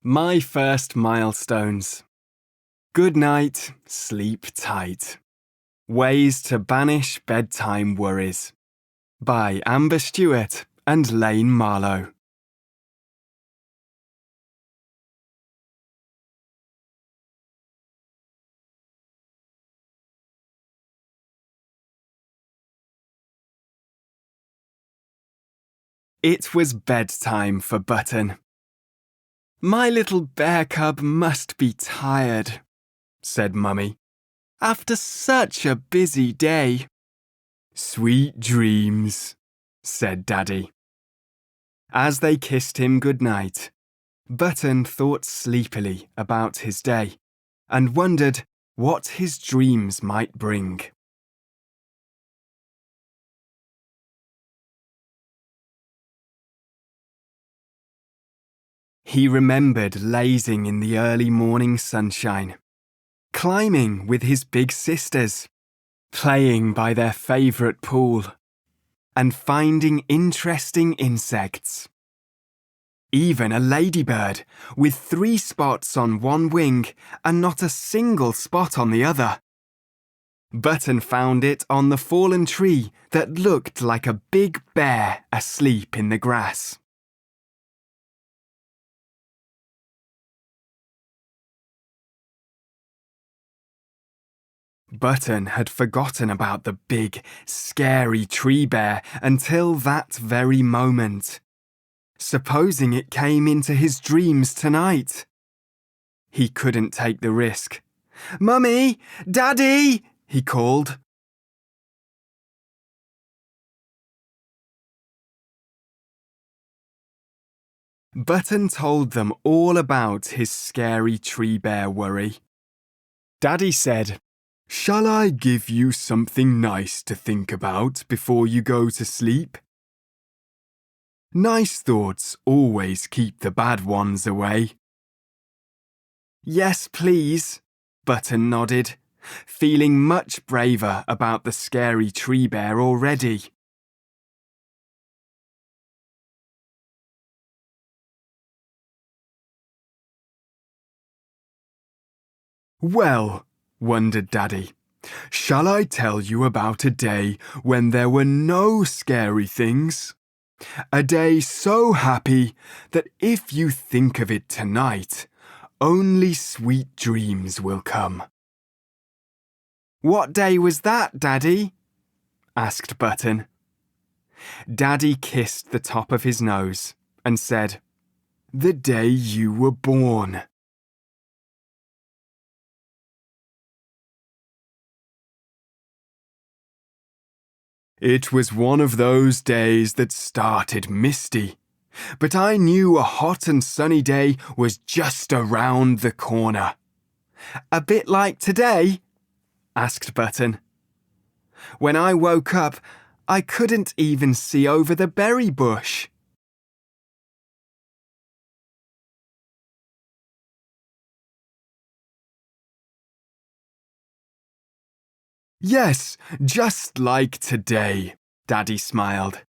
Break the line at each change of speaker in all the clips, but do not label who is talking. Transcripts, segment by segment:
My First Milestones. Goodnight, sleep tight. Ways to banish bedtime worries. By Amber Stewart and Lane Marlowe. It was bedtime for Button. "My little bear cub must be tired," said Mummy, "after such a busy day." "Sweet dreams," said Daddy. As they kissed him goodnight, Button thought sleepily about his day and wondered what his dreams might bring. He remembered lazing in the early morning sunshine, climbing with his big sisters, playing by their favourite pool, and finding interesting insects. Even a ladybird with 3 spots on one wing and not a single spot on the other. Button found it on the fallen tree that looked like a big bear asleep in the grass. Button had forgotten about the big, scary tree bear until that very moment, supposing it came into his dreams tonight. He couldn't take the risk. "Mummy! Daddy!" he called. Button told them all about his scary tree bear worry. Daddy said, "Shall I give you something nice to think about before you go to sleep? Nice thoughts always keep the bad ones away." "Yes, please," Button nodded, feeling much braver about the scary tree bear already. "Well," wondered Daddy, "shall I tell you about a day when there were no scary things? A day so happy that if you think of it tonight, only sweet dreams will come." "What day was that, Daddy?" asked Button. Daddy kissed the top of his nose and said, "The day you were born." "It was one of those days that started misty, but I knew a hot and sunny day was just around the corner." "A bit like today?" asked Button. "When I woke up, I couldn't even see over the berry bush." "Yes, just like today," Daddy smiled.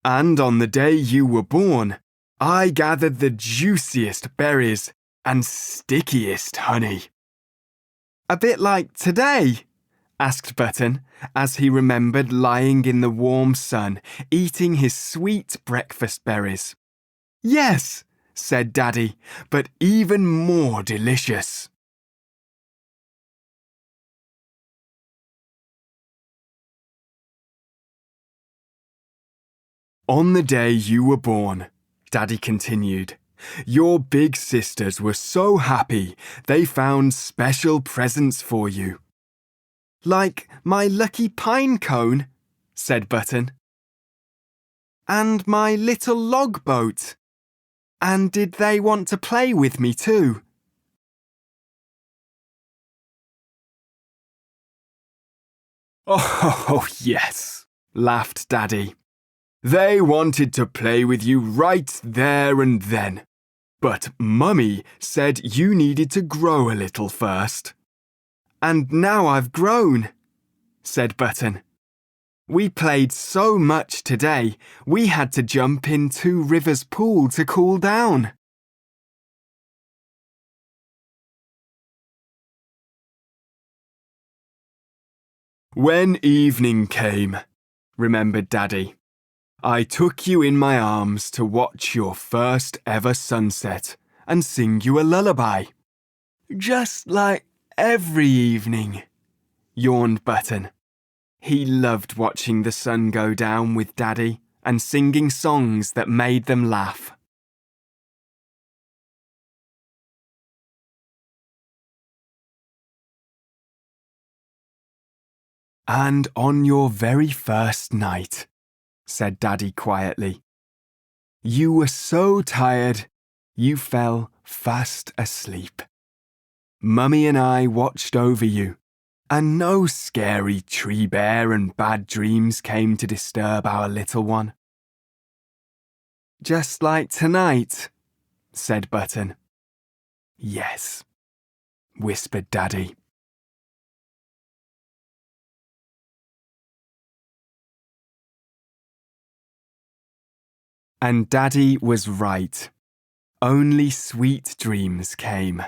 "And on the day you were born, I gathered the juiciest berries and stickiest honey." "A bit like today?" asked Button, as he remembered lying in the warm sun, eating his sweet breakfast berries. "Yes," said Daddy, "but even more delicious." "On the day you were born," Daddy continued, "your big sisters were so happy they found special presents for you." "Like my lucky pine cone," said Button. "And my little log boat. And did they want to play with me too?" "Oh, yes," laughed Daddy. "They wanted to play with you right there and then. But Mummy said you needed to grow a little first." "And now I've grown," said Button. "We played so much today, we had to jump in 2 Rivers pool to cool down." When evening came, remembered Daddy, I took you in my arms to watch your first ever sunset and sing you a lullaby. Just like every evening, yawned Button. He loved watching the sun go down with Daddy and singing songs that made them laugh. And on your very first night, said Daddy quietly, you were so tired you fell fast asleep. Mummy and I watched over you, and no scary tree bear and bad dreams came to disturb our little one. Just like tonight, said Button. Yes, whispered Daddy. And Daddy was right. Only sweet dreams came.